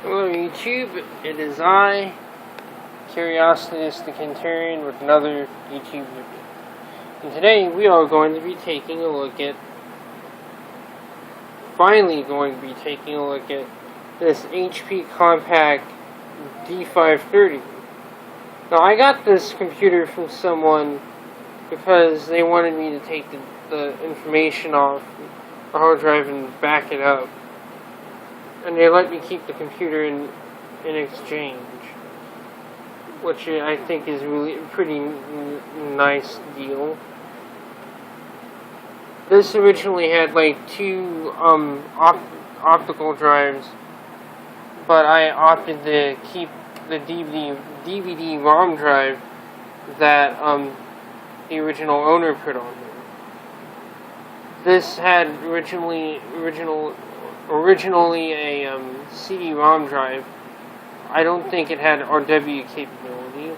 Hello YouTube, it is I, Curiositous the Cantarian, with another YouTube video. And today we are going to be taking a look at, this HP Compaq D530. Now I got this computer from someone because they wanted me to take the information off the hard drive and back it up. And they let me keep the computer in exchange, which I think is really a pretty nice deal. This originally had like two optical drives, but I opted to keep the DVD ROM drive that the original owner put on there. This had originally a CD-ROM drive. I don't think it had RW capability.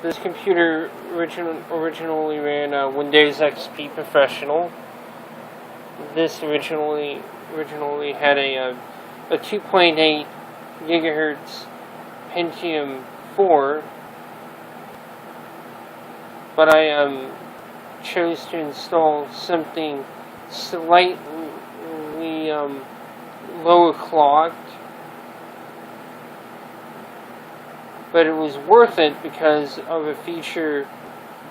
This computer originally ran Windows XP Professional. This originally had a 2.8 gigahertz Pentium 4, but I chose to install something slightly lower clocked, but it was worth it because of a feature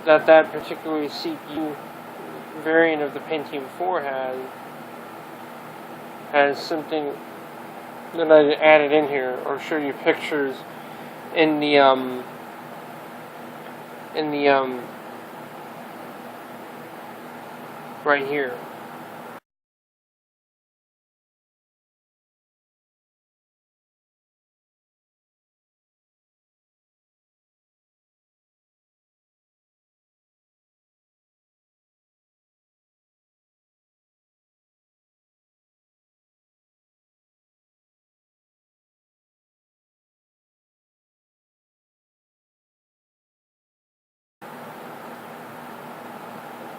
that particular CPU variant of the Pentium 4 has something that I added in here. I'll show you pictures in the right here.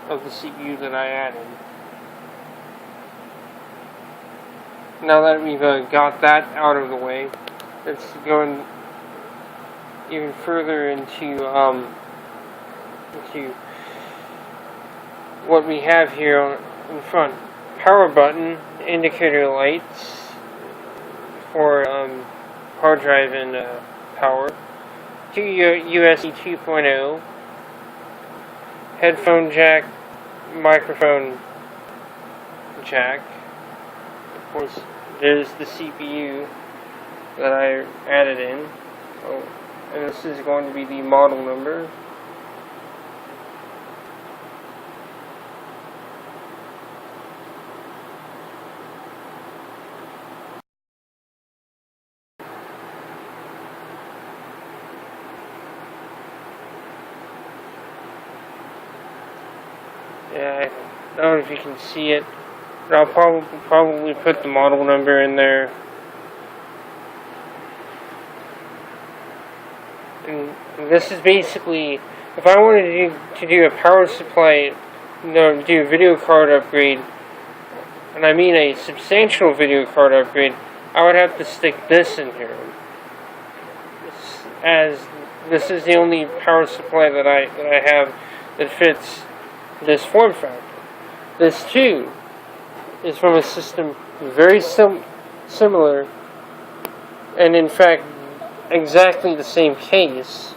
Of the CPU that I added. Now that we've got that out of the way, let's go even further into what we have here in front. Power button, indicator lights for hard drive and power. Two USB 2.0. Headphone jack, microphone jack. Of course, there's the CPU that I added in. Oh, and this is going to be the model number. Yeah, I don't know if you can see it, but I'll probably put the model number in there. And this is basically, if I wanted to do a power supply, do a video card upgrade, and I mean a substantial video card upgrade, I would have to stick this in here, as this is the only power supply that I have that fits this form factor. This too is from a system very similar, and in fact exactly the same case,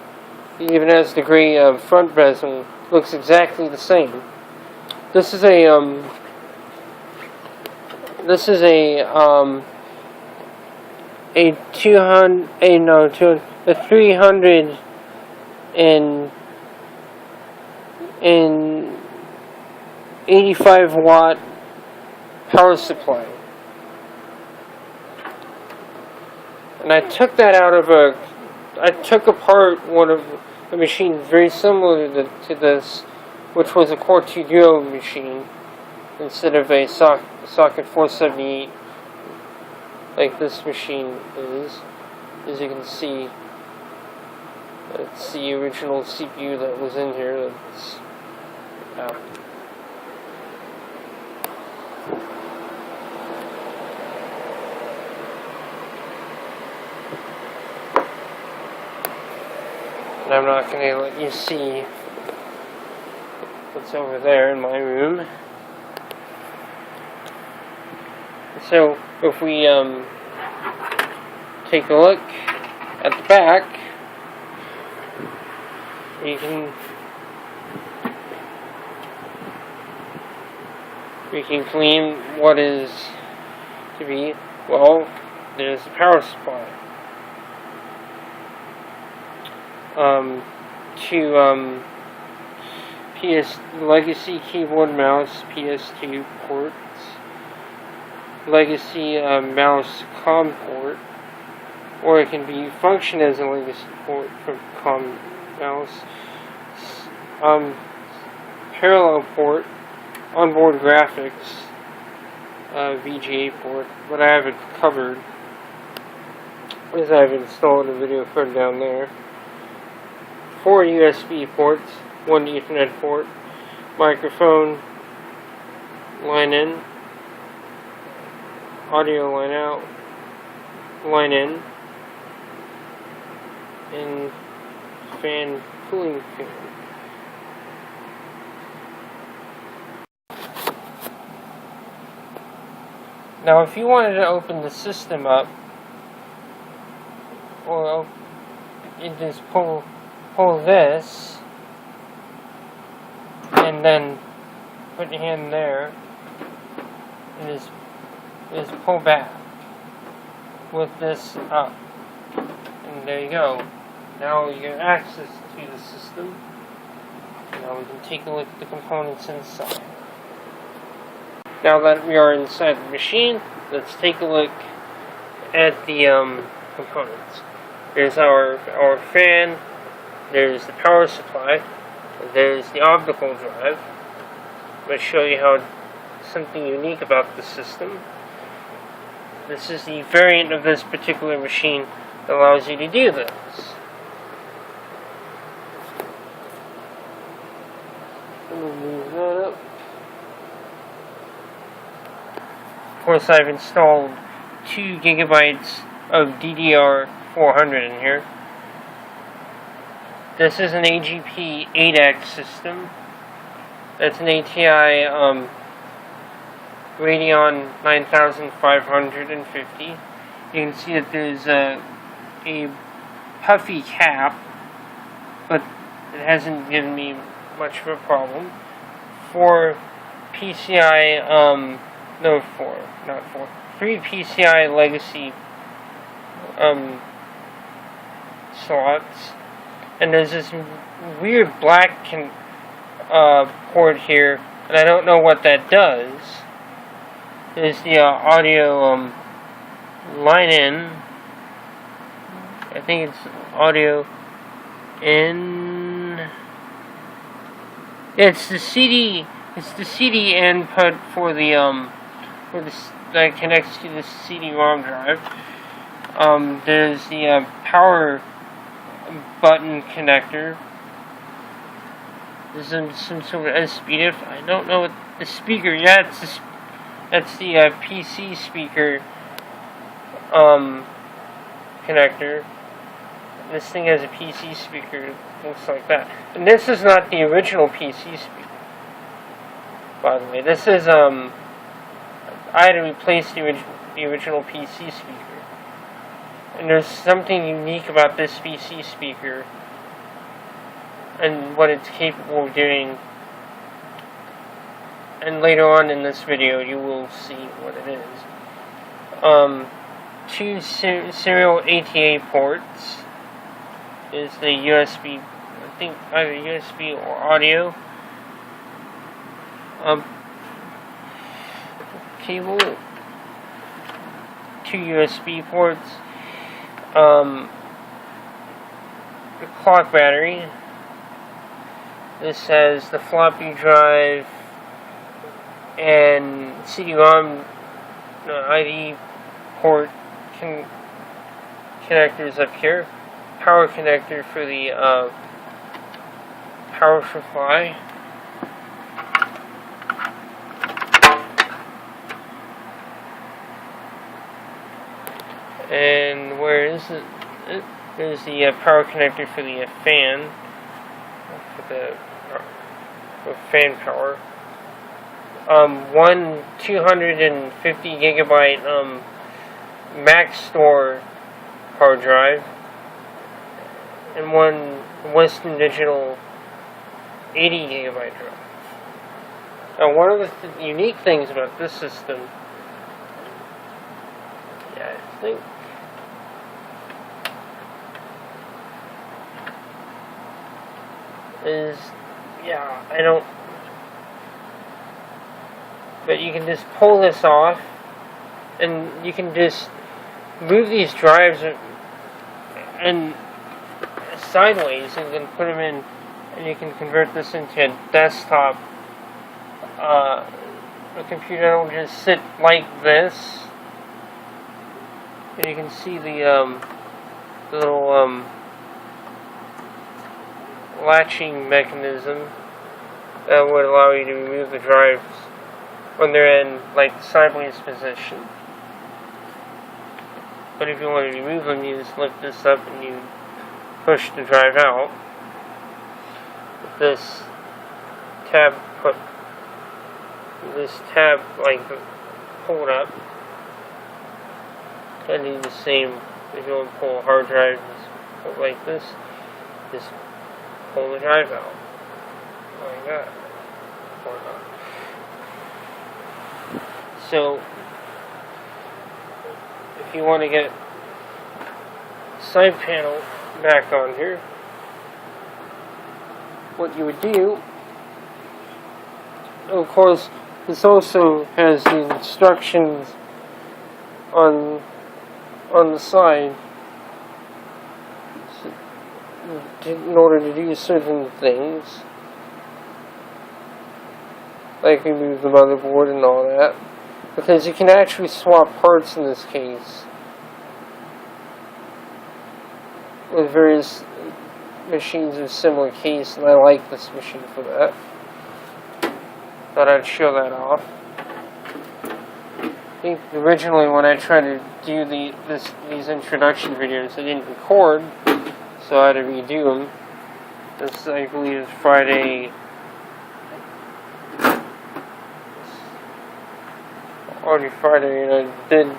even as the gray front bezel looks exactly the same. This is a 300 and 85 watt power supply, and I took that out of I took apart one of a machine very similar to this, which was a Core 2 Duo machine instead of a socket 478 like this machine is. As you can see, it's the original CPU that was in here. That's out. And I'm not going to let you see what's over there in my room. So, if we take a look at the back, we can claim what is to be, well, there's the power supply. To PS legacy keyboard mouse PS2 ports, legacy mouse COM port, or it can be function as a legacy port for COM mouse, parallel port, onboard graphics, VGA port, but I have it covered as I've installed a video card down there. 4 USB ports, 1 Ethernet port, microphone, line in, audio line out, line in, and fan, cooling fan. Now if you wanted to open the system up, or you just pull this, and then put your hand there, and just pull back with this up, and there you go. Now you get access to the system. Now we can take a look at the components inside. Now that we are inside the machine, let's take a look at the components. There's our fan, there's the power supply, there's the optical drive. I'm going to show you how something unique about the system. This is the variant of this particular machine that allows you to do this. I'm going to move that up. Of course, I've installed 2 gigabytes of DDR400 in here. This is an AGP 8X system. That's an ATI Radeon 9550. You can see that there's a puffy cap, but it hasn't given me much of a problem. 3 PCI legacy slots, and there's this weird black port here, and I don't know what that does. There's the audio line in. I think it's audio in. Yeah, it's the CD. It's the CD input for the that connects to the CD-ROM drive. There's the power button connector. There's some sort of SPDIF. I don't know what the speaker. Yeah, that's the PC speaker connector. This thing has a PC speaker. It looks like that. And this is not the original PC speaker, by the way. This is I had to replace the original PC speaker. And there's something unique about this PC speaker and what it's capable of doing. And later on in this video, you will see what it is. 2 serial ATA ports. Is the USB, I think either USB or audio. Cable. 2 USB ports. The clock battery. This has the floppy drive and CD-ROM ID port connectors up here. Power connector for the power supply. And where is it? There's the power connector for the fan, for the fan power. One 250 gigabyte Max Store hard drive, and one Western Digital 80 gigabyte drive. Now, one of the unique things about this system, yeah, I think, is, yeah, I don't, but you can just pull this off, and you can just move these drives and sideways, and you can put them in, and you can convert this into a desktop. A computer will just sit like this, and you can see the little latching mechanism that would allow you to remove the drives when they're in like sideways position. But if you want to remove them, you just lift this up and you push the drive out. With this tab like pulled up, and do the same if you want to pull a hard drive, just pull like this, just pull the drive out like that, or not. So if you want to get side panel back on here, what you would do, of course, this also has the instructions on the side in order to do certain things, like remove the motherboard and all that, because you can actually swap parts in this case with various machines of similar case, and I like this machine for that. Thought I'd show that off. I think originally when I tried to do these introduction videos, I didn't record, so I had to redo them. This, I believe, is Friday, already Friday, and I did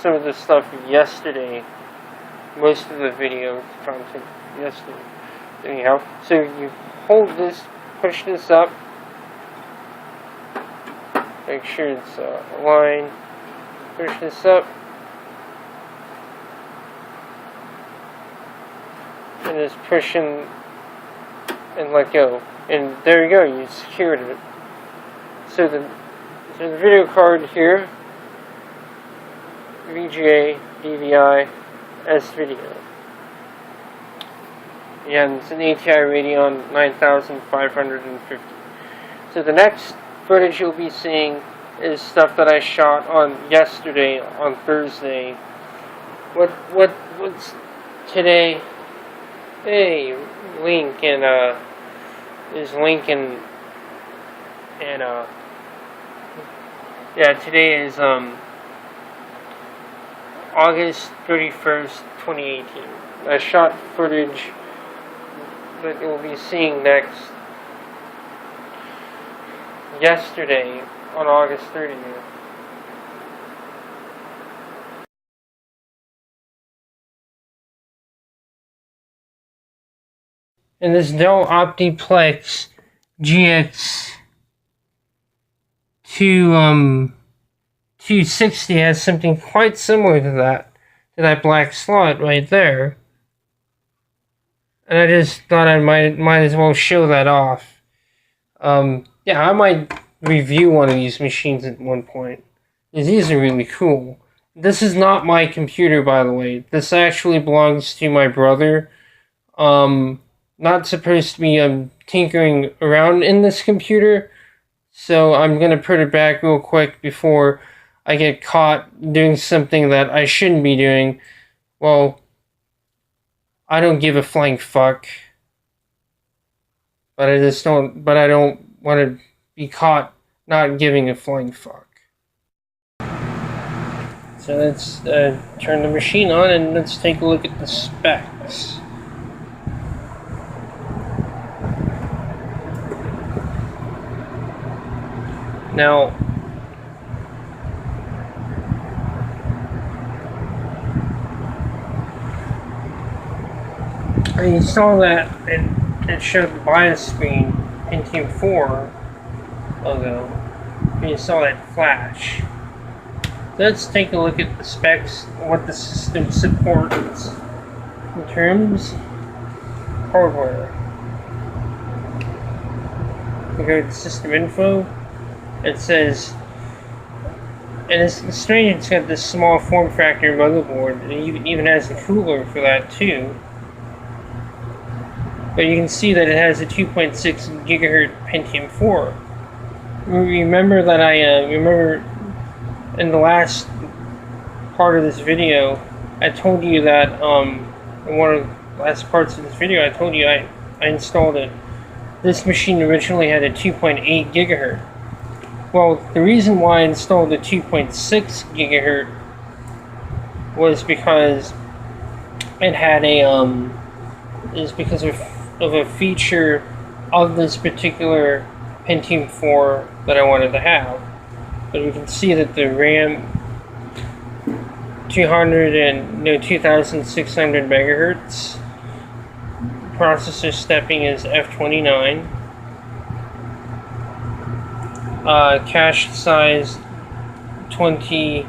some of this stuff yesterday, most of the video content yesterday. Anyhow, so you hold this, push this up, make sure it's aligned, push this up, and just push and let go, and there you go, you secured it. So the video card here, VGA, DVI, S-Video. Yeah, and it's an ATI Radeon 9550. So the next footage you'll be seeing is stuff that I shot on yesterday, on Thursday. What's today? Hey, Link and is Lincoln and yeah, today is August 31st, 2018. I shot footage that you'll be seeing next yesterday on August 30th. And this Dell Optiplex GX 260 has something quite similar to that black slot right there. And I just thought I might as well show that off. Yeah, I might review one of these machines at one point. These are really cool. This is not my computer, by the way. This actually belongs to my brother. Not supposed to be tinkering around in this computer. So I'm going to put it back real quick before I get caught doing something that I shouldn't be doing. Well, I don't give a flying fuck. But I don't want to be caught not giving a flying fuck. So let's turn the machine on and let's take a look at the specs. Now, you saw that it showed the BIOS screen, Pentium 4 logo, and you saw that flash. Let's take a look at the specs, what the system supports in terms of hardware. We go to system info. It says, and it's strange, it's got this small form factor motherboard, and it even has the cooler for that too. But you can see that it has a 2.6 gigahertz Pentium 4. Remember that remember in the last part of this video, I told you that in one of the last parts of this video, I told you I installed it. This machine originally had a 2.8 gigahertz. Well, the reason why I installed the 2.6 gigahertz was because it had is because of a feature of this particular Pentium 4 that I wanted to have. But we can see that the RAM 2600 megahertz, processor stepping is F29. Cache size 20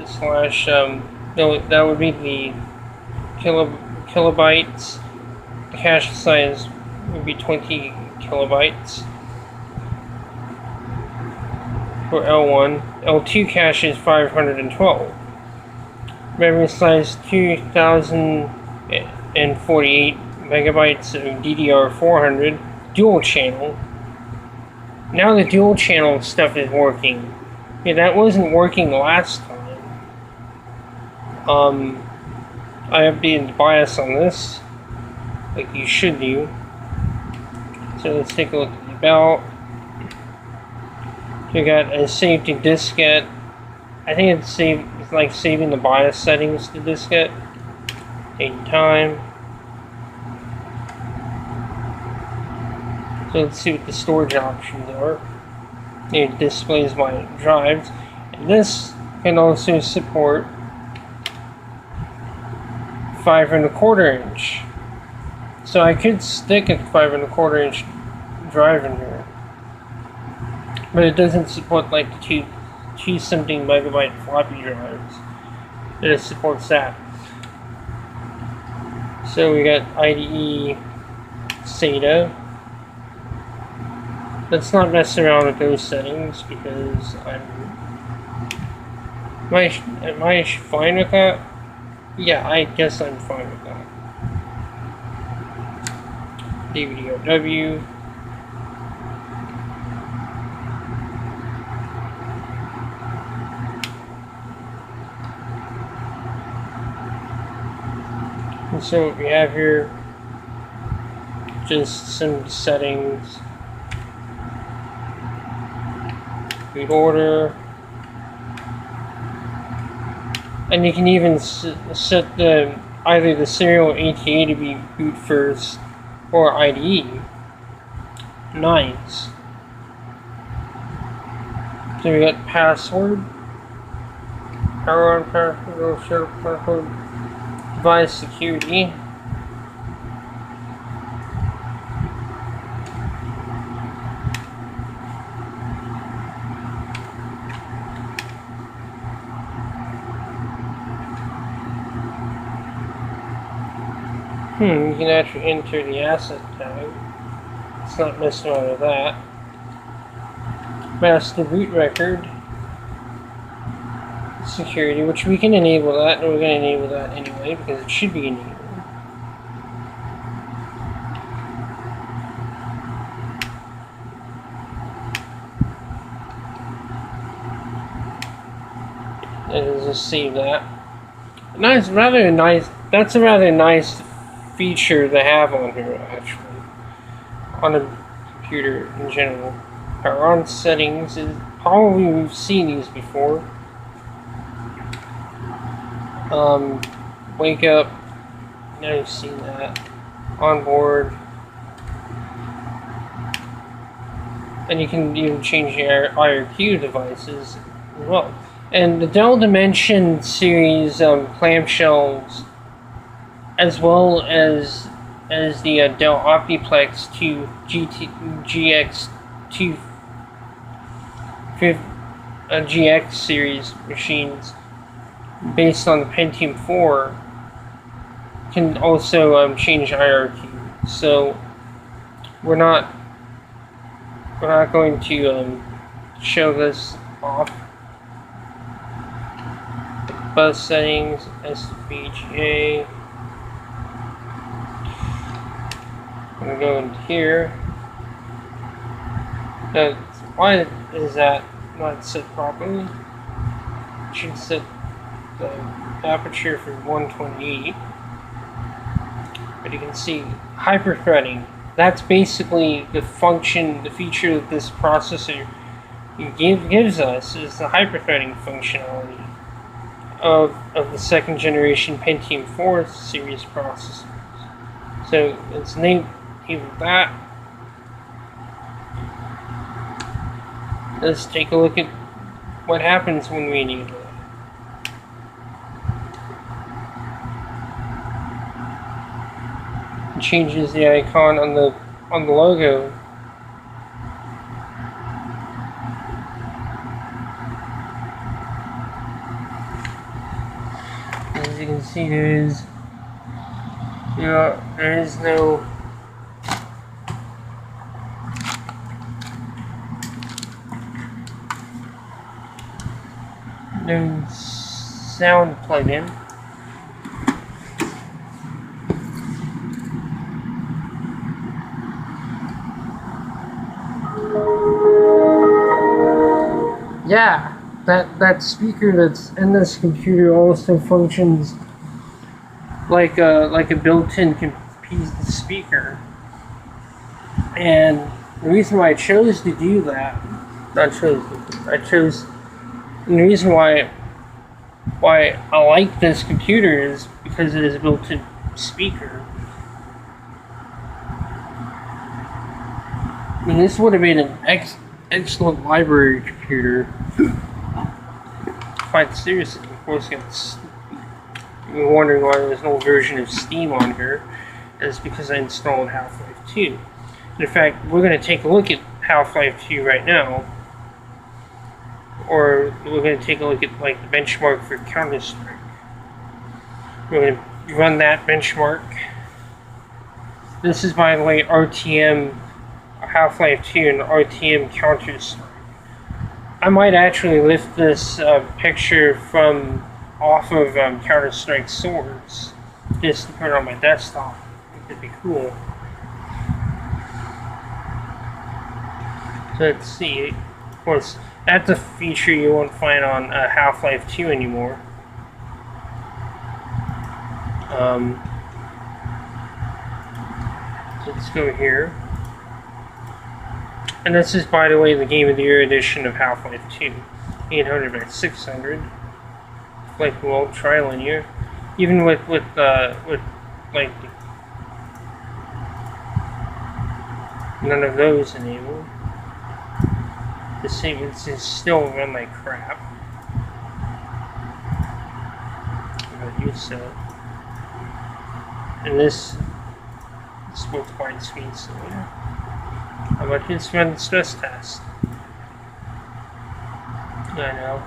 slash no, that would be the kilobytes. The cache size would be 20 kilobytes for L1. L2 cache is 512. Memory size 2048 megabytes of DDR400 dual channel. Now the dual channel stuff is working. Yeah, that wasn't working last time. I updated the BIOS on this, like you should do. So let's take a look at the belt. We got a save to diskette. I think it's like saving the BIOS settings to diskette. Take time. So let's see what the storage options are. It displays my drives, and this can also support 5 1/4 inch. So I could stick a 5 1/4 inch drive in here, but it doesn't support like the two something megabyte floppy drives. It supports that. So we got IDE SATA. Let's not mess around with those settings because am I fine with that? Yeah, I guess I'm fine with that. DVD-RW. And so what we have here, just some settings. Boot order, and you can even set either the serial ATA to be boot first or IDE. Nice. So we got password, power on password, share password, device security. You can actually enter the asset tag. It's not messing around with that. Master boot record. Security, which we can enable that, and we're going to enable that anyway because it should be enabled. And just save that. Nice, rather nice. That's a rather nice feature to have on here, actually, on a computer in general. Power on settings is probably we've seen these before. Wake up. Now you've seen that. Onboard. And you can even change your IRQ devices as well. And the Dell Dimension series clamshells, as well as the Dell Optiplex 2 GX 2 GX series machines based on the Pentium 4 can also change IRQ. So we're not going to show this off. Bus settings, SVGA. I'm gonna go into here. Now, why is that not set properly? It should set the aperture for 128. But you can see hyperthreading. That's basically the function, the feature that this processor gives us is the hyperthreading functionality of the second generation Pentium 4 series processors. So let's enable that. Let's take a look at what happens when we enable it. It changes the icon on the logo. As you can see, there is no sound plug-in. Yeah, that speaker that's in this computer also functions like a built-in speaker. And the reason why I chose to do that, and the reason why I like this computer is because it is a built-in speaker. I mean, this would have made an excellent library computer. Quite seriously, of course, you're wondering why there's no version of Steam on here. It's because I installed Half-Life 2. In fact, we're going to take a look at Half-Life 2 right now. Or we're going to take a look at like the benchmark for Counter-Strike. We're going to run that benchmark. This is, by the way, RTM Half-Life 2 and RTM Counter-Strike. I might actually lift this picture from off of Counter-Strike Swords, just to put it on my desktop. It could be cool. So let's see. Of course, that's a feature you won't find on Half-Life 2 anymore. So let's go here. And this is, by the way, the Game of the Year edition of Half-Life 2. 800 by 600. Like, well, trilinear. Even with like, none of those enabled. The same, it's still run like crap. But you said. And this works quite sweet, so yeah. How about this run the stress test? I know.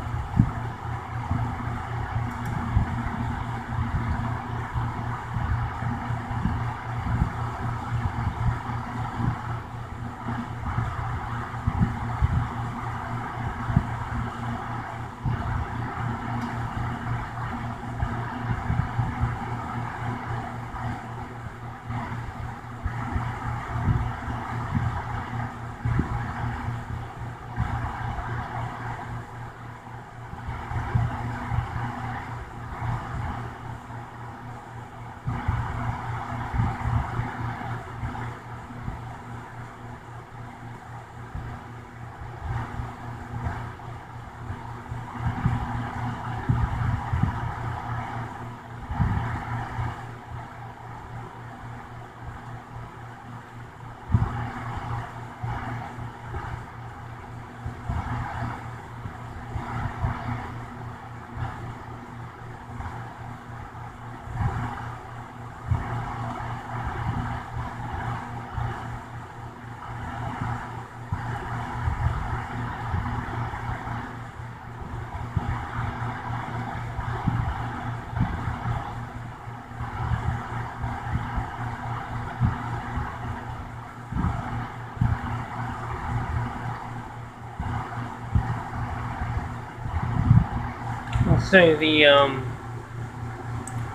So the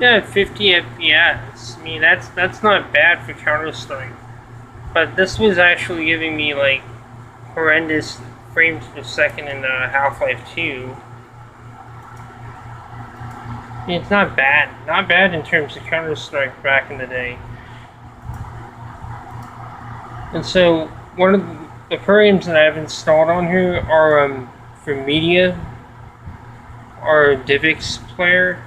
yeah, 50 FPS. I mean, that's not bad for Counter-Strike. But this was actually giving me like horrendous frames per second in Half-Life 2. I mean, it's not bad. Not bad in terms of Counter-Strike back in the day. And so, one of the programs that I've installed on here are, for media, are DivX player.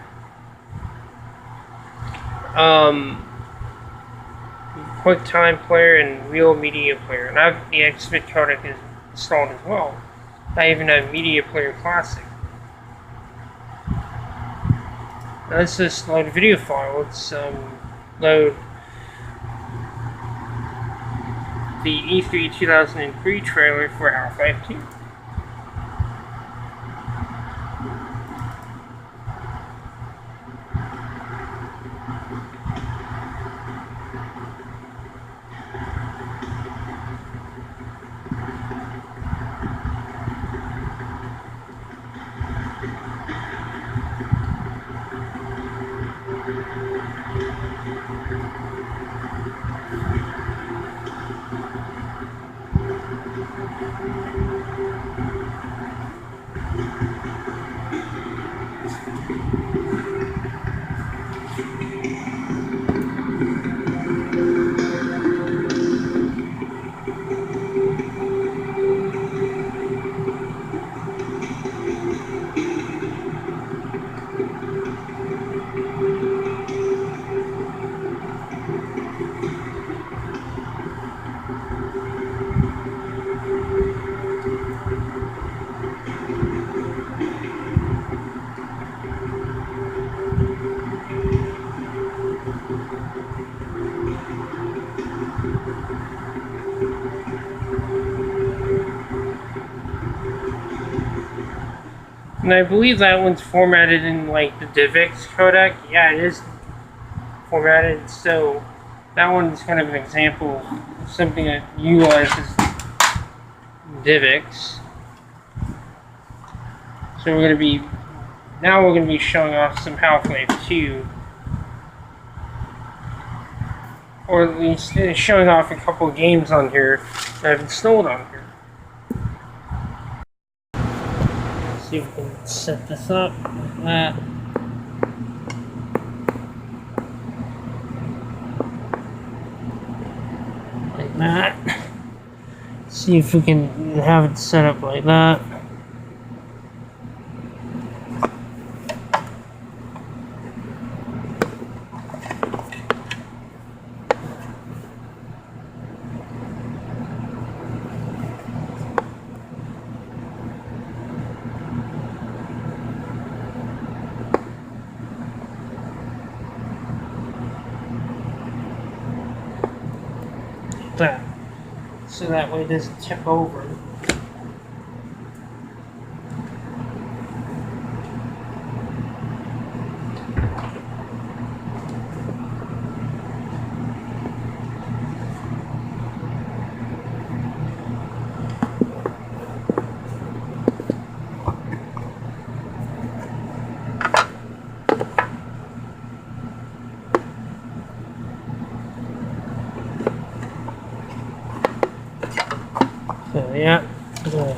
QuickTime player and Real Media player. And I have the XVID codec is installed as well. I even have Media Player Classic. Now let's just load a video file. Let's load the E3 2003 trailer for Half-Life 2. And I believe that one's formatted in like the DivX codec. Yeah, it is formatted, so that one's kind of an example of something that utilizes DivX. So we're going to be showing off some Half-Life 2. Or at least showing off a couple of games on here that I've installed on here. See if we can set this up like that. Like that. See if we can have it set up like that. That, so that way it doesn't tip over. So yeah, I'm gonna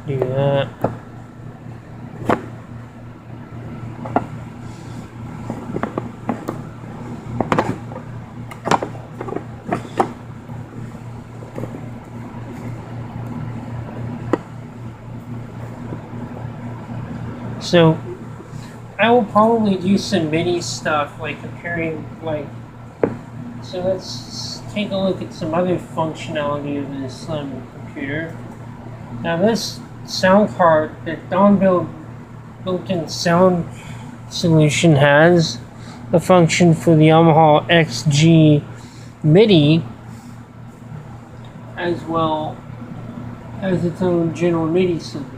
do that. So I will probably do some MIDI stuff, like comparing, like, so let's take a look at some other functionality of this computer. Now this sound card, the built-in sound solution, has a function for the Yamaha XG MIDI, as well as its own general MIDI solution.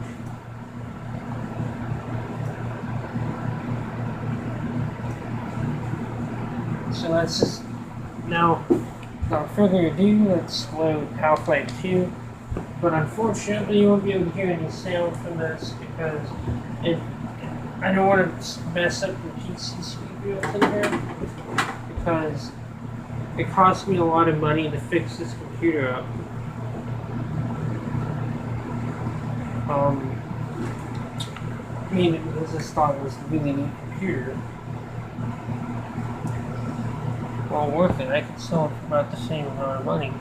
So let's just, now, without further ado, let's load Half-Life 2. But unfortunately, you won't be able to hear any sound from this because I don't want to mess up the PC screen built in here because it cost me a lot of money to fix this computer up. I mean, I just thought it was a really neat computer. Well worth it. I could sell it for about the same amount of money.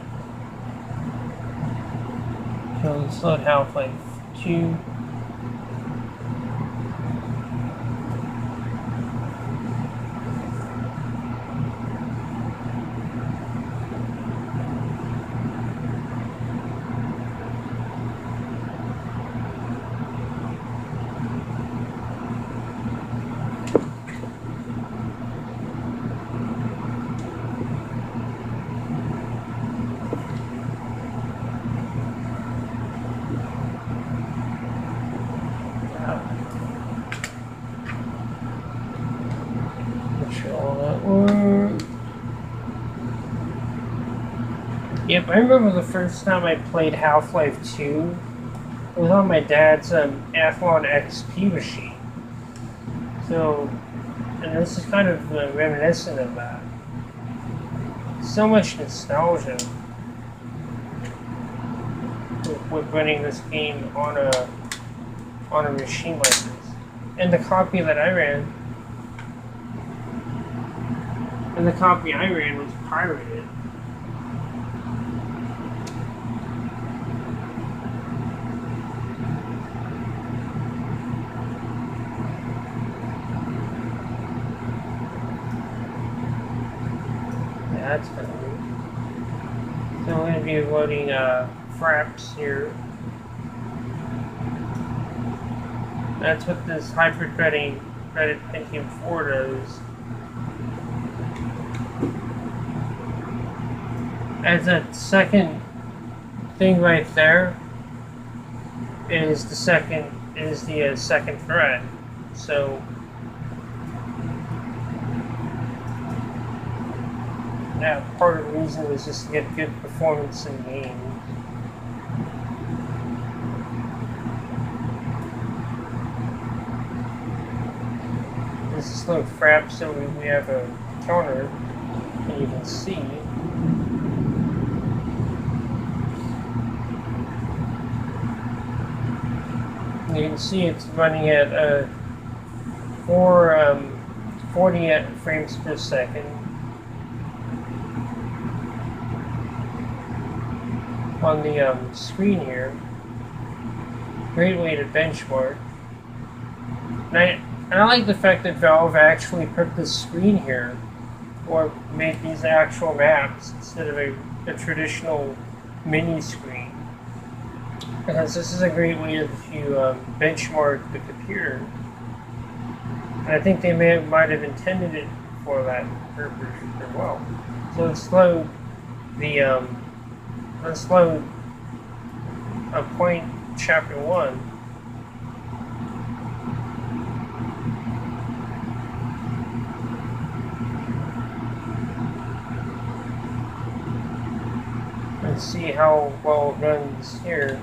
So let's load Half-Life 2. Yep, I remember the first time I played Half-Life 2, it was on my dad's Athlon XP machine. So, and this is kind of reminiscent of that. So much nostalgia with running this game on a machine like this. And the copy that I ran, was pirated. That's kind of neat. So I'm going to be loading fraps here. That's what this hyper-threaded Pentium 4 does. As that second thing right there is the second thread. So that part of the reason was just to get good performance in the game. This is load frap, so we have a counter, and you can see. You can see it's running at 40 frames per second. On the screen here. Great way to benchmark. And I like the fact that Valve actually put this screen here, or made these actual maps instead of a traditional mini screen. Because this is a great way to benchmark the computer. And I think they might have intended it for that purpose as well. So let's load the let's load a point chapter 1. And see how well it runs here.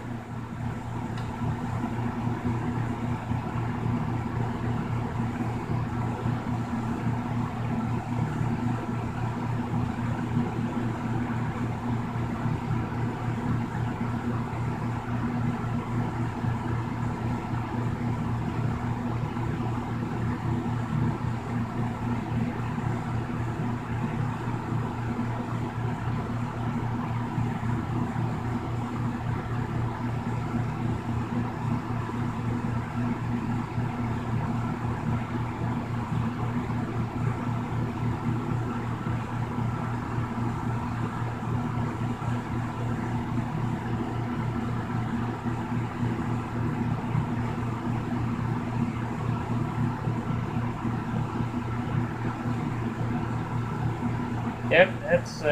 Yep, that's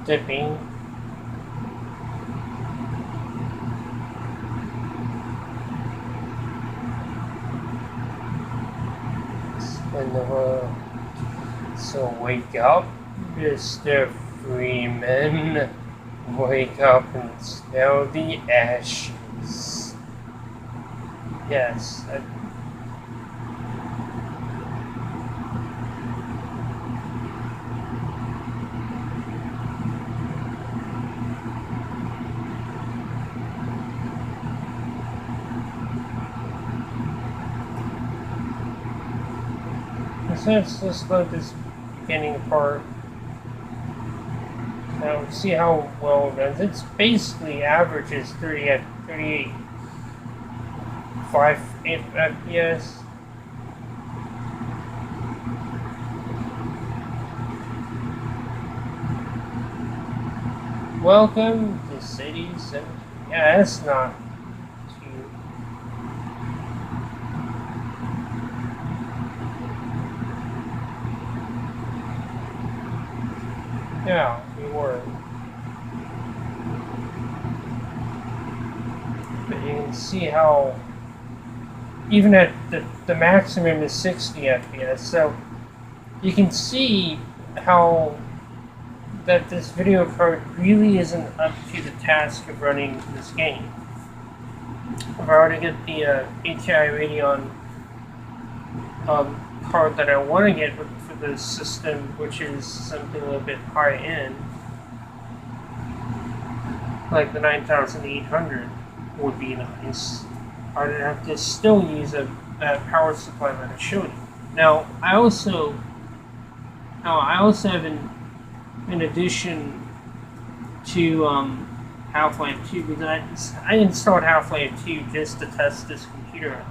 dipping. And so wake up, Mr. Freeman. Wake up and smell the ashes. Yes, so let's load this beginning part. Now see how well it runs. It's basically averages 38, 5 FPS. Welcome to cities, and yeah, that's not too. Yeah, we were. But you can see how, even at the maximum is 60 FPS, so you can see how that this video card really isn't up to the task of running this game. If I were to get the ATI Radeon card that I want to get for this system, which is something a little bit high end, like the 9800 would be nice. I'd have to still use that power supply that I showed you. Now I also have in addition to Half-Life 2, because I installed Half-Life 2 just to test this computer out.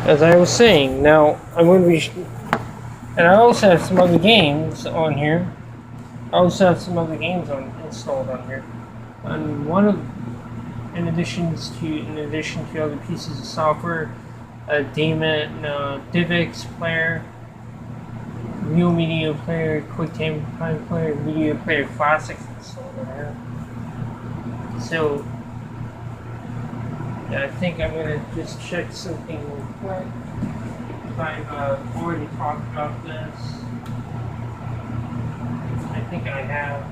As I was saying, now I'm going to be, and I also have some other games on here. I also have some other games installed on here, and in addition to other pieces of software, a DivX player, Real Media Player, QuickTime Player, Media Player Classics installed on here. So yeah, I think I'm gonna just check something real quick. I've already talked about this. I think I have.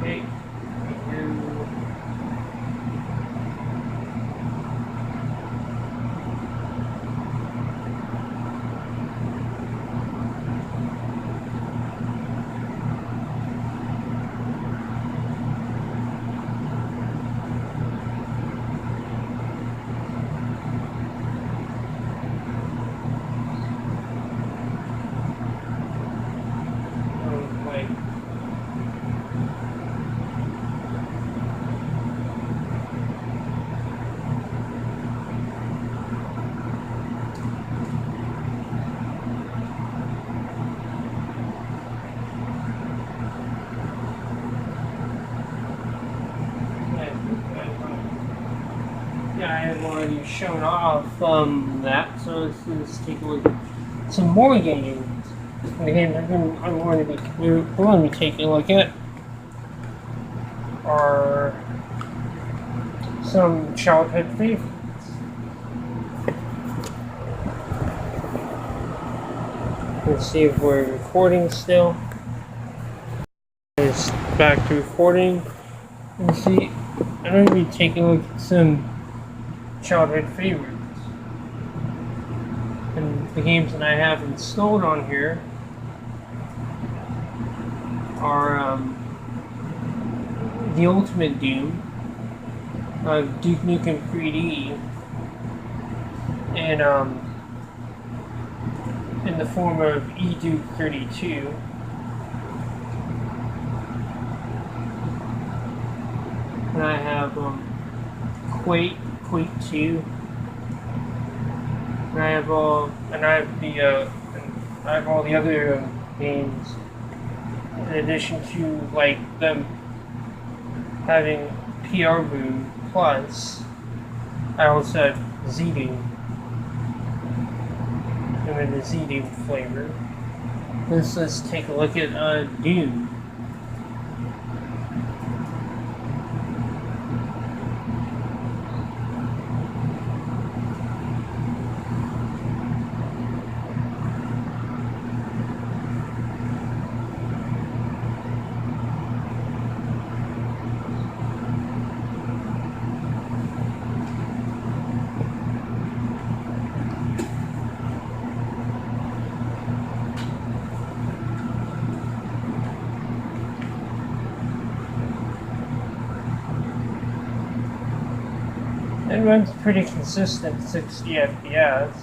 Okay, we do. I have already shown off that, so let's take a look at some more games. And the games we're going to be taking a look at are some childhood favorites. Let's see if we're recording still. It's back to recording. Let's see. I'm going to be taking a look at some childhood favorites, and the games that I have installed on here are the Ultimate Doom, Duke Nukem 3D, and in the form of Duke 32. And I have Quake 2, and I have all the other games. In addition to like them having PR Boom Plus, I also have Z-Doom, and in the Z-Doom flavor. Let's take a look at Doom. runs pretty consistent 60 FPS.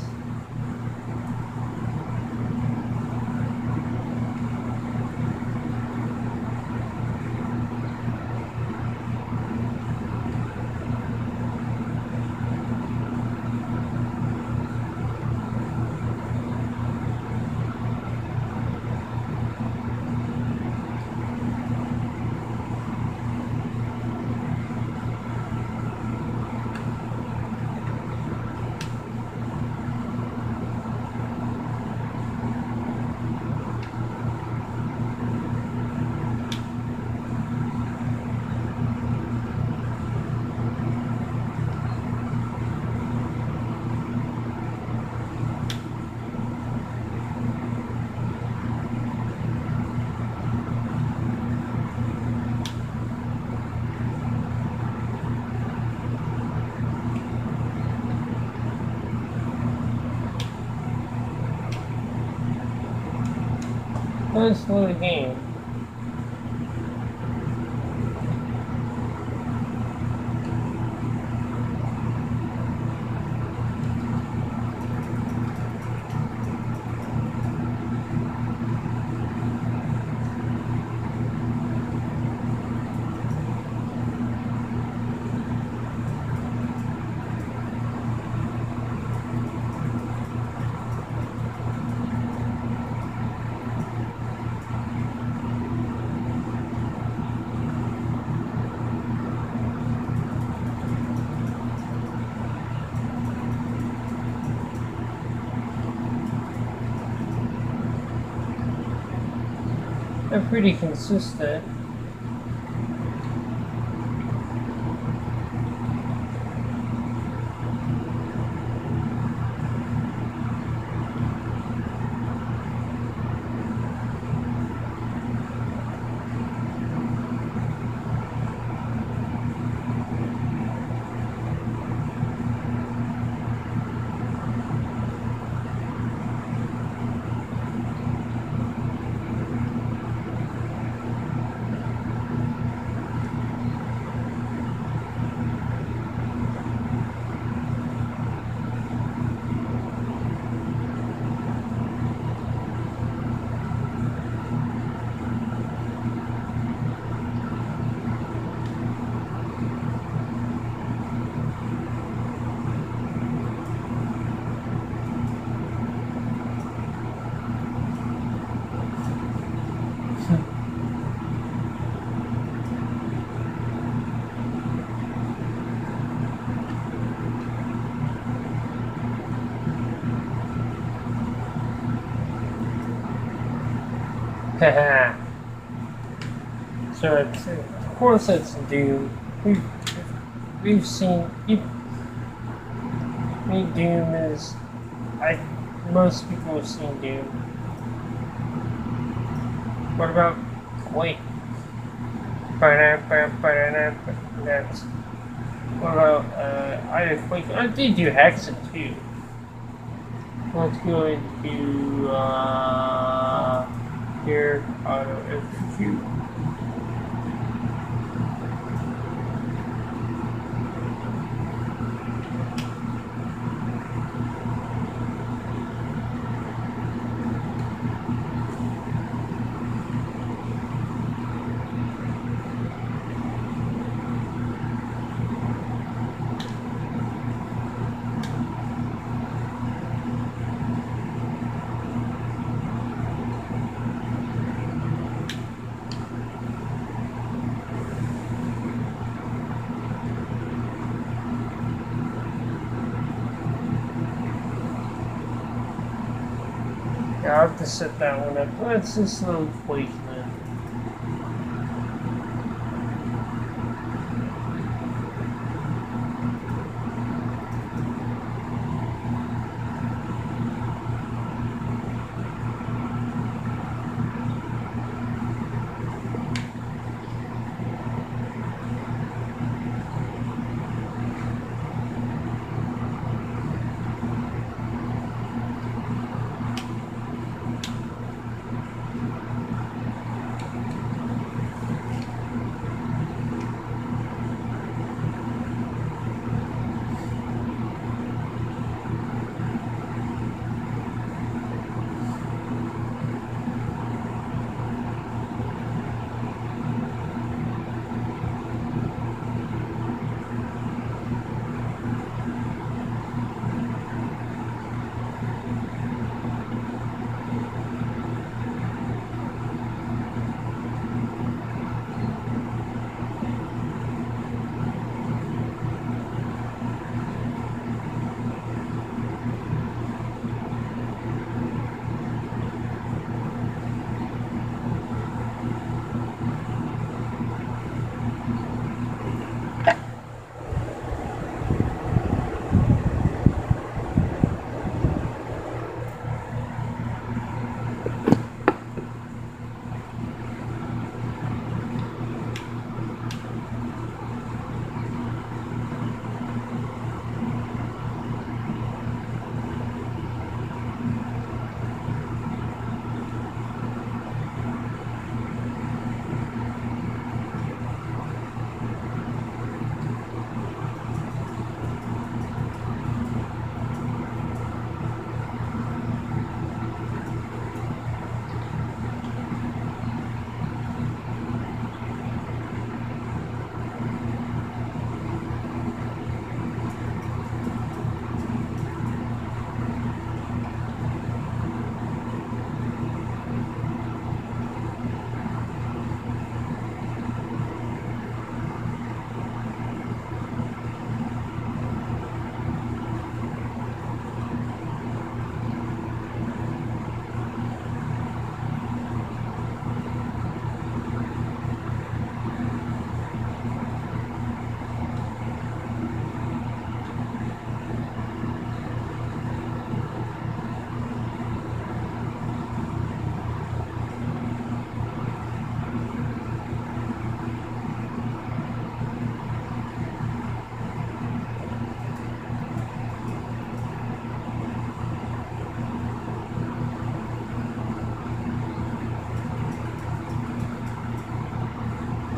Let's load a game. They're pretty consistent. Haha. So it's, of course it's Doom. We've seen Doom is most people have seen Doom. What about Quake? That's what about either Quake? I did do Hexen too. Let's go into here auto execute. I'll have to set that one up. Let's just load Quake then.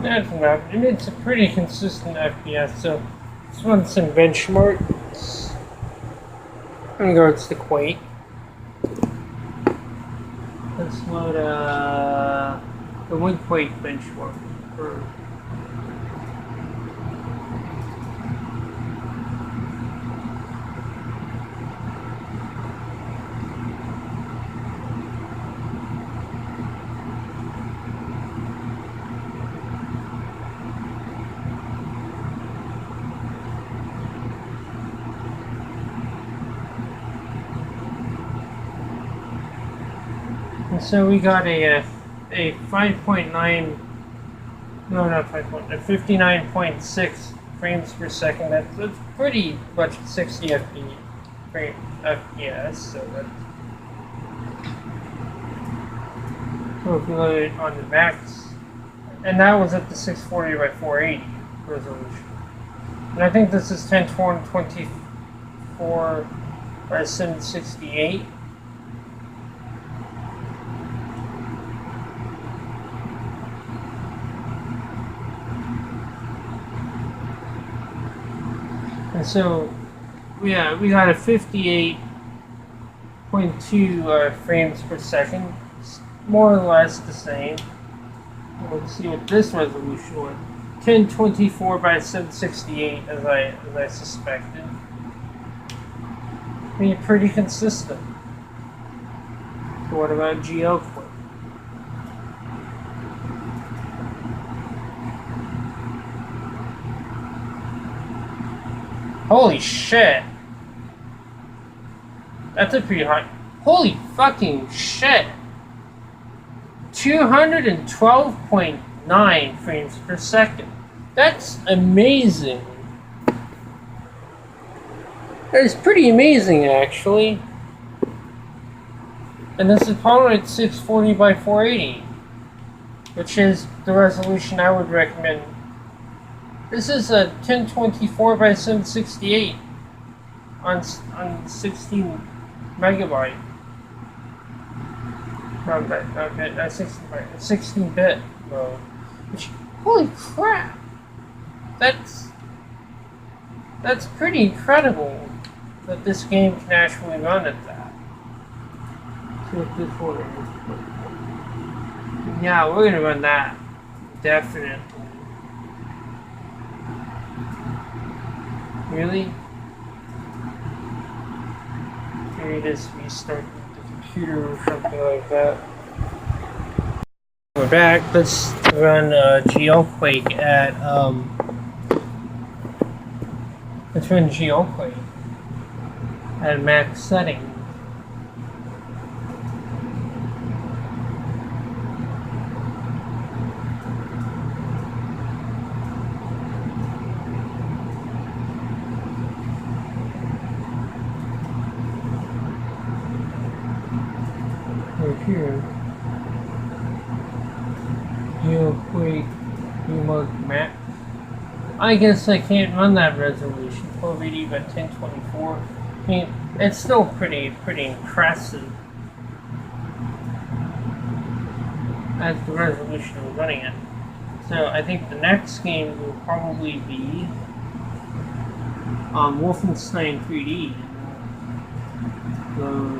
That's enough. And it's a pretty consistent FPS, so let's run some benchmarks in regards to Quake. Let's load the one Quake benchmark for so we got a 5.9, no, not 5.9, 59.6 frames per second. That's pretty much 60 FPS. So that's, so if we load it on the max, and that was at the 640 by 480 resolution. And I think this is 1024 by 768. And so, yeah, we got a 58.2 frames per second, more or less the same. Let's see what this resolution was. 1024 by 768, as I suspected. I mean, pretty consistent. So what about GL Quake? Holy shit! That's a pretty high. Holy fucking shit! 212.9 frames per second. That's amazing. That is pretty amazing, actually. And this is probably at 640 by 480, which is the resolution I would recommend. This is a 1024 by 768 on 16 megabyte. Not 16 bit mode. Which, holy crap! That's pretty incredible that this game can actually run at that. See what this one is. Yeah, we're gonna run that. Definitely. Really? Maybe just restart the computer or something like that. We're back. Let's run GL Quake at let's run GL Quake at max setting. Here, GL Quake remote max. I guess I can't run that resolution, 1280 by 1024. I mean, it's still pretty impressive as the resolution we're running at. So I think the next game will probably be Wolfenstein 3D. So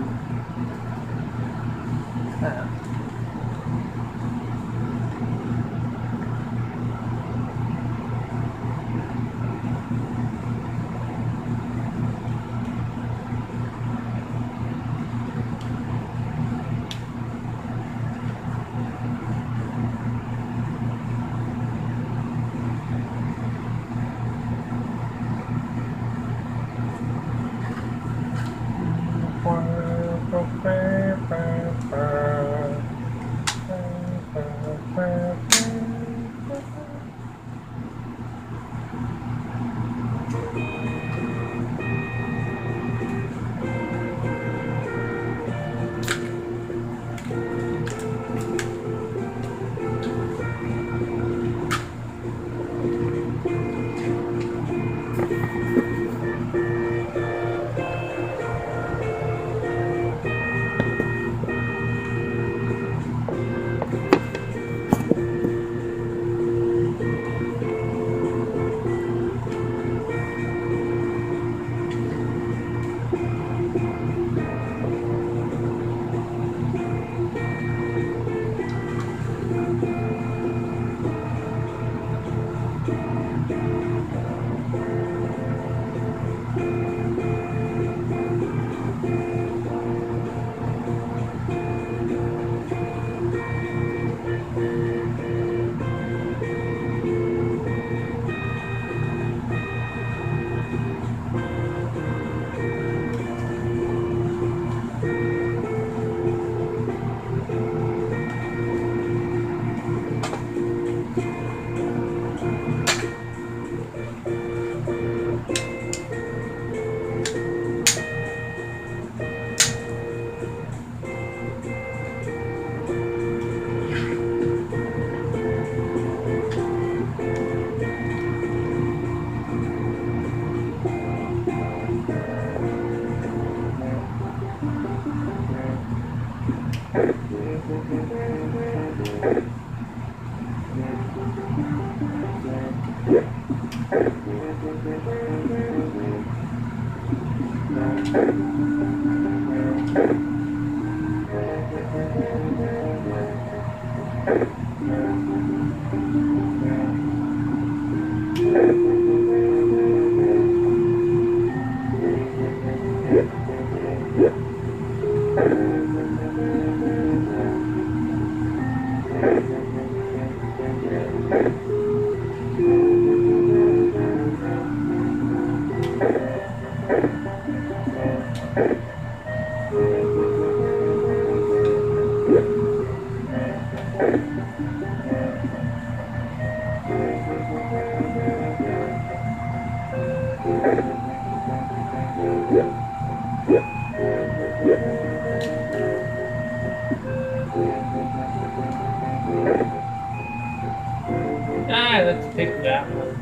Let's pick that one.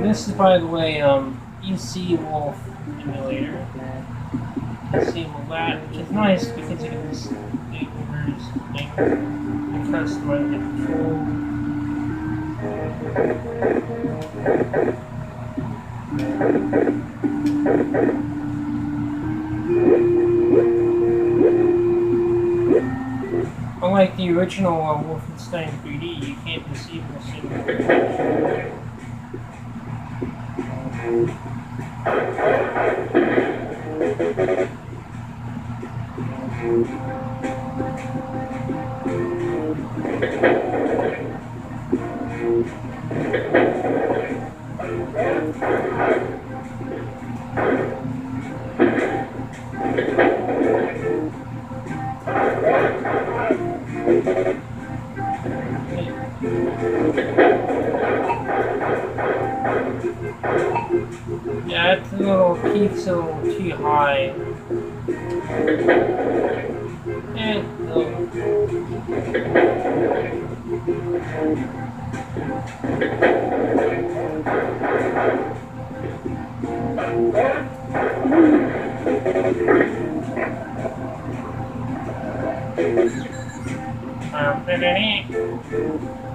This is, by the way, EC Wolf emulator. Disable that, which is nice because you can just make orders and customize the control. Unlike the original Wolfenstein 3D, you can't disable single. Yeah, it's a little keeps a little too high. And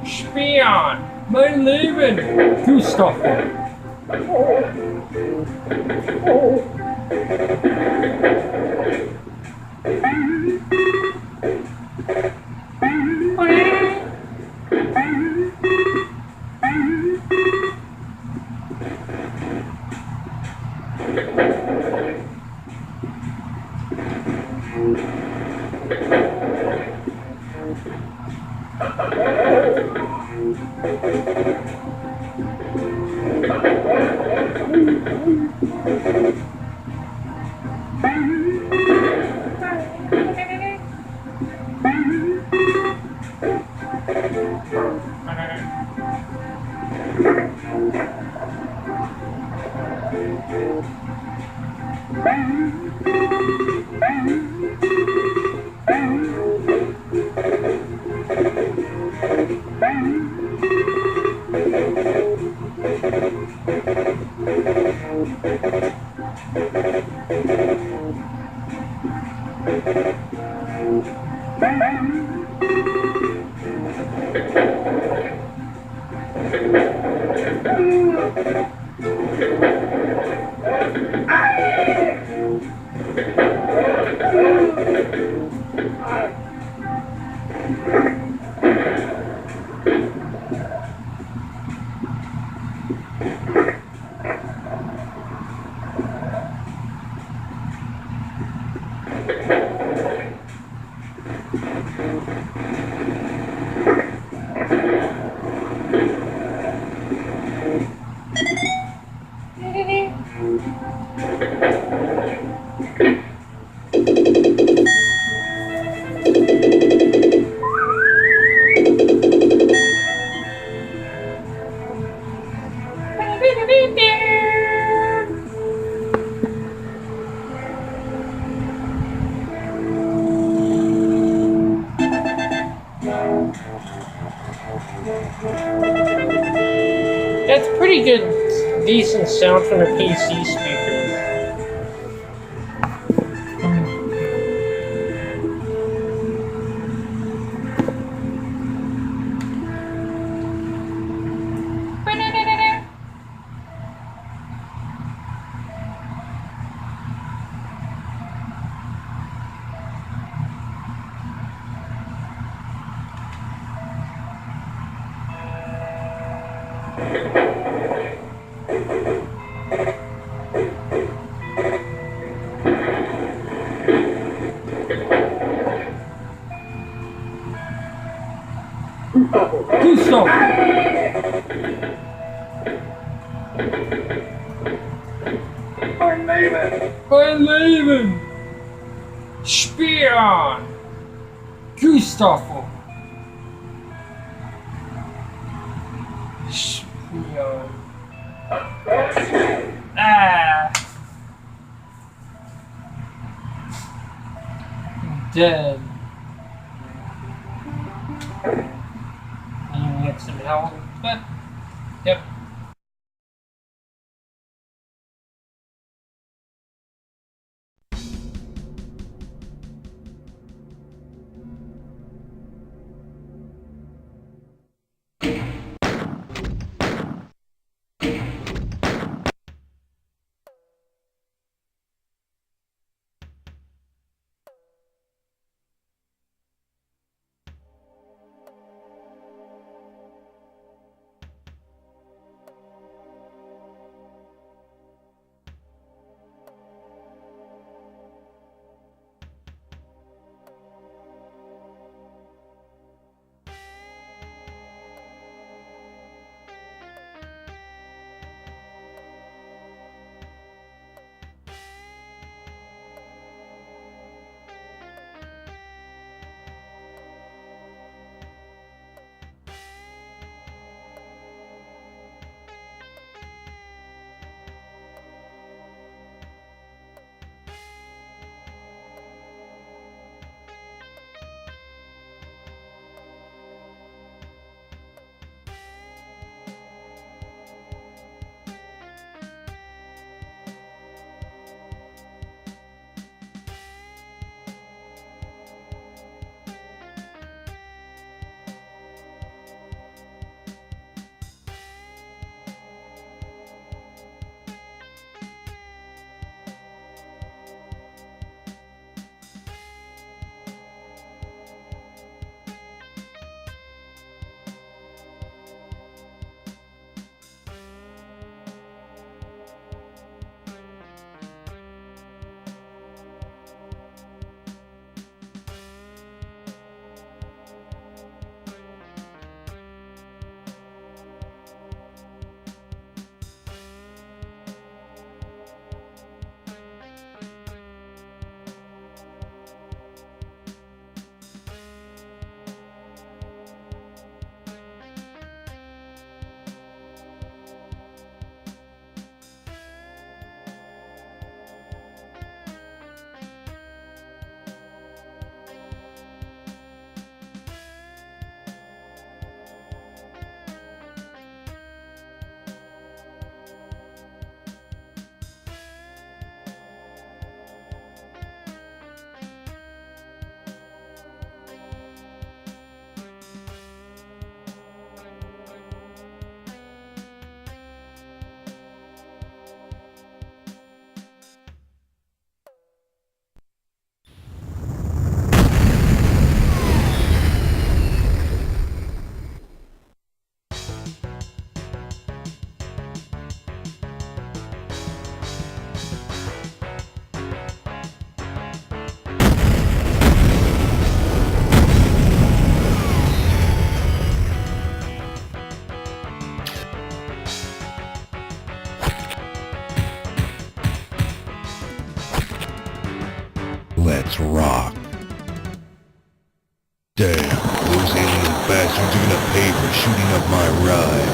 Spion, mein Leben, du Stoffe. That's pretty good, decent sound from the PC speaker. Gustav! Mein Leben! Spion! Gustav! Spion. Ah! Dead. You get some help, but yep. Let's rock. Damn, those alien bastards are gonna pay for shooting up my ride.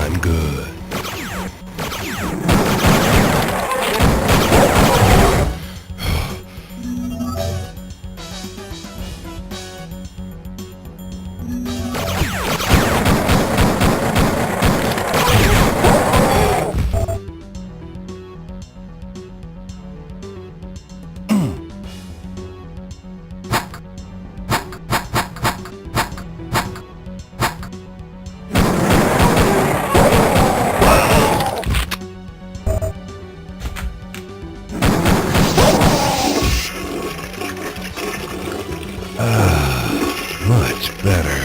I'm good. Much better.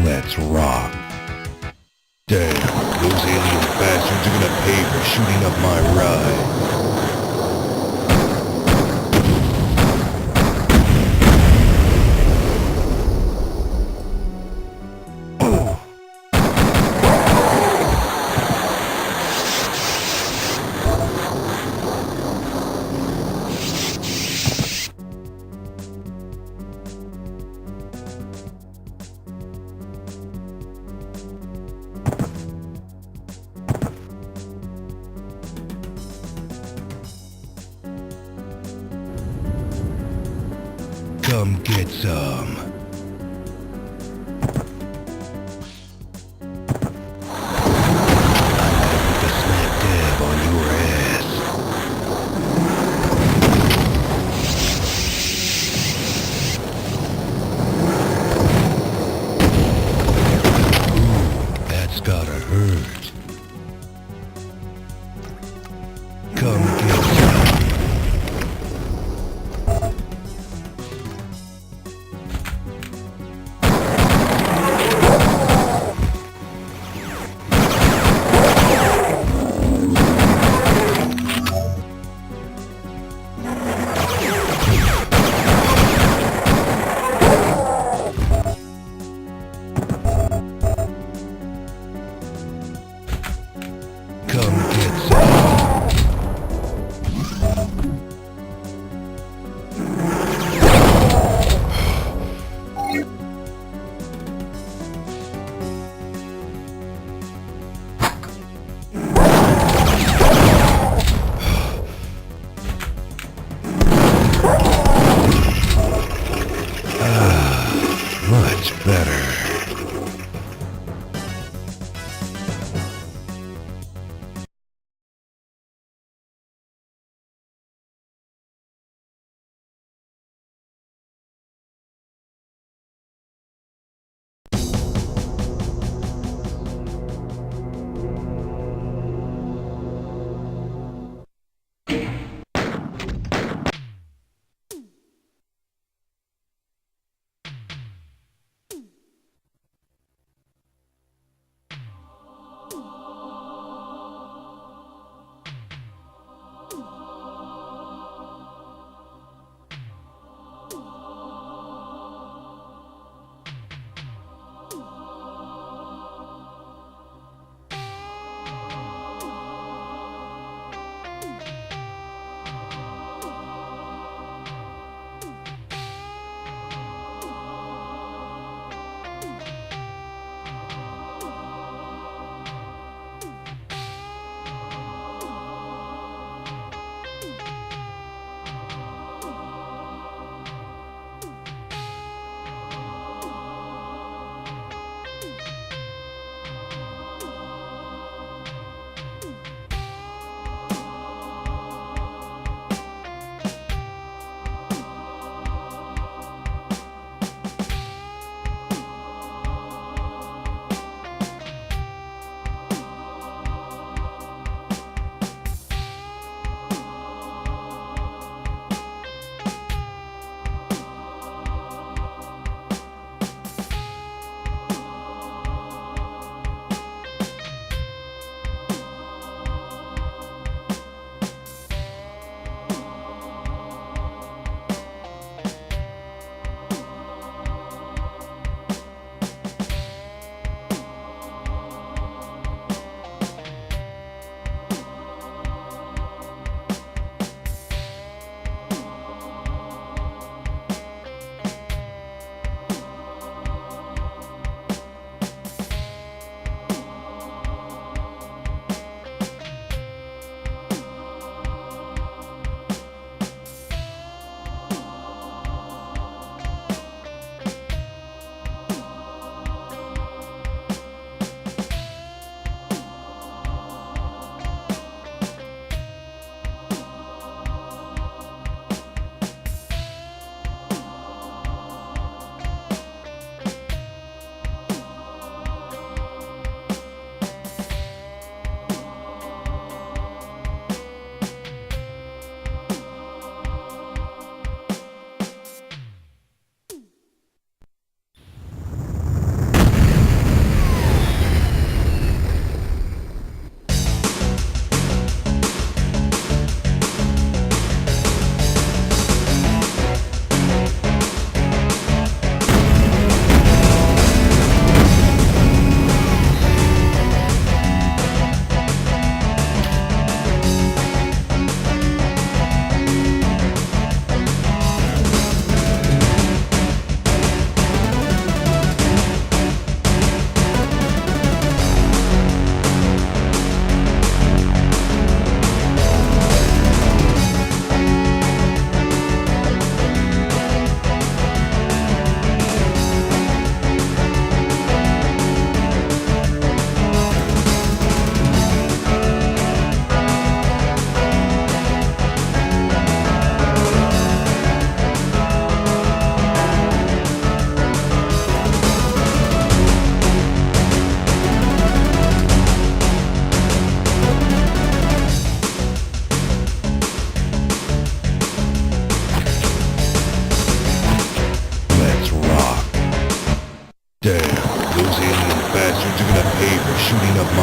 Let's rock. Damn, those alien bastards are gonna pay for shooting up my ride. Come get some. The smack dab on your ass. Ooh, that's gotta hurt. Come get some. Come get much better.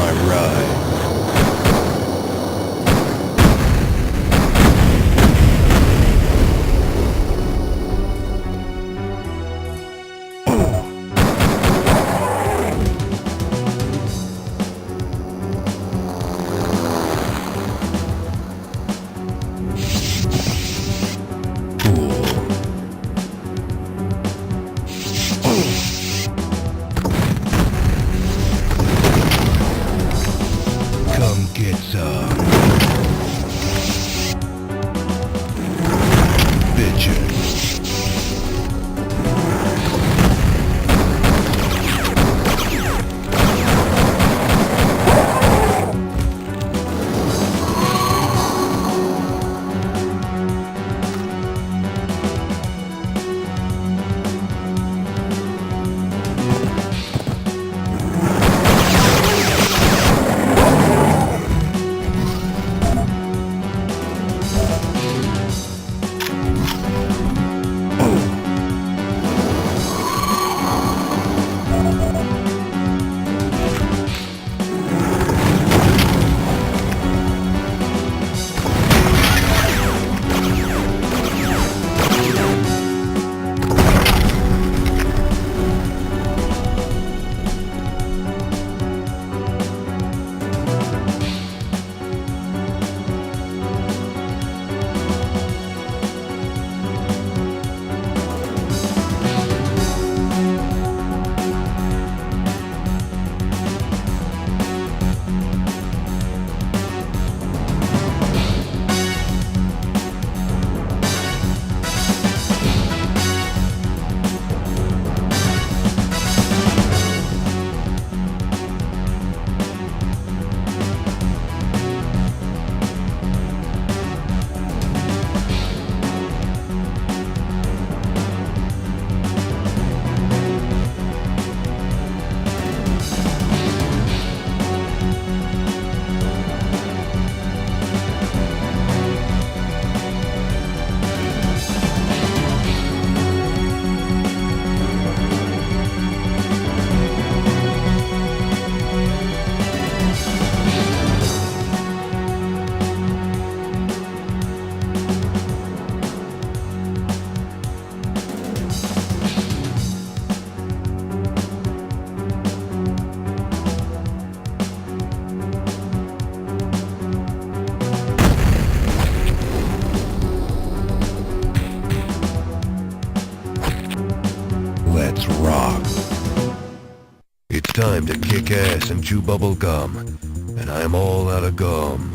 my ride. Come get some. Bitches. Let's rock. It's time to kick ass and chew bubble gum, and I'm all out of gum.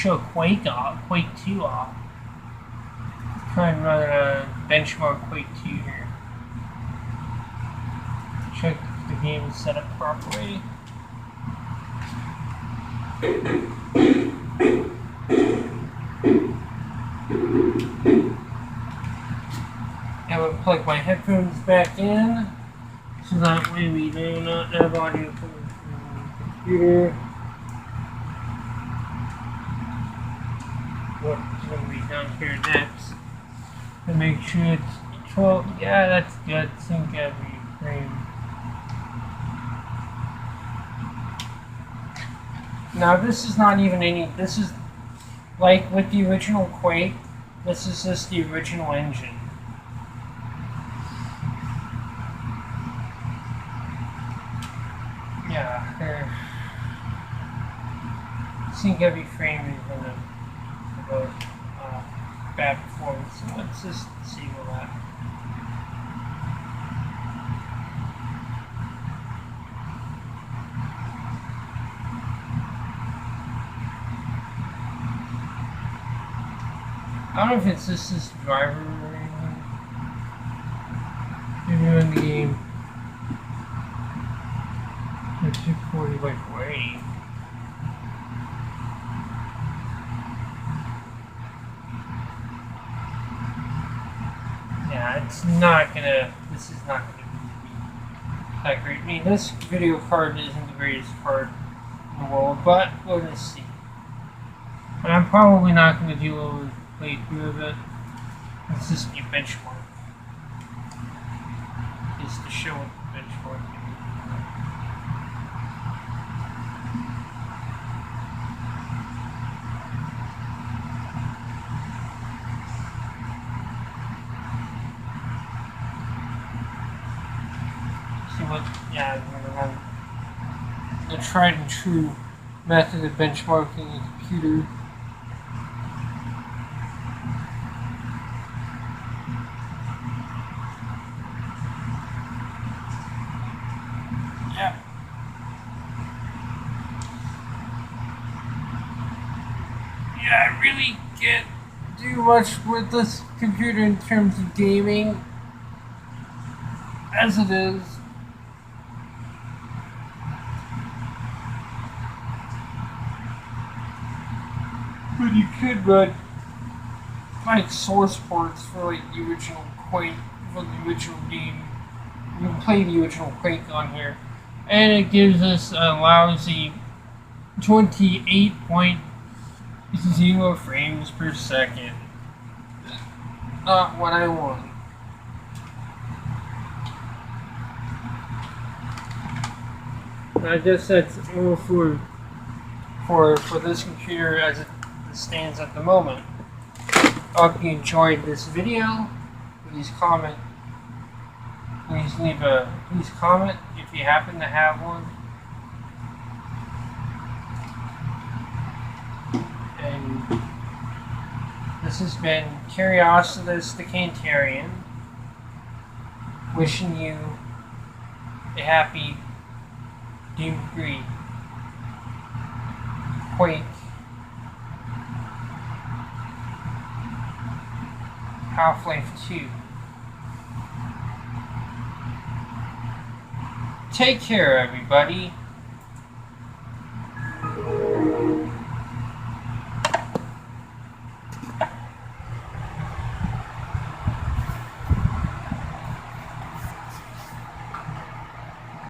show Quake 2 off. Try and run a benchmark Quake 2 here. Check if the game is set up properly. I would plug my headphones back in, so that way we do not have audio coming from the computer. What's going to be down here next? To make sure it's 12. Yeah, that's good. Sync every frame. Now, this is not even any. This is like with the original Quake. This is just the original engine. Yeah, sync every frame is gonna about bad performance. So let's just see what that. I don't know if it's just this driver or anything. Maybe in the game. The 240 by 480. Yeah, it's not gonna. This is not gonna be that great. I mean, this video card isn't the greatest card in the world, but we'll just see. And I'm probably not gonna do a playthrough of it. It's just a benchmark. Just to show what the benchmark is. Yeah, the tried and true method of benchmarking a computer. Yeah. Yeah, I really can't do much with this computer in terms of gaming as it is. But you could run like source ports for like the original Quake, for the original game. You can play the original Quake on here, and it gives us a lousy 28.0 frames per second. Not what I want. I guess that's all for this computer as it stands at the moment. I hope you enjoyed this video. Please comment. Please comment if you happen to have one. And this has been Curiositus the Cantarian, wishing you a happy Doom-free Quake Half-Life 2. Take care, everybody.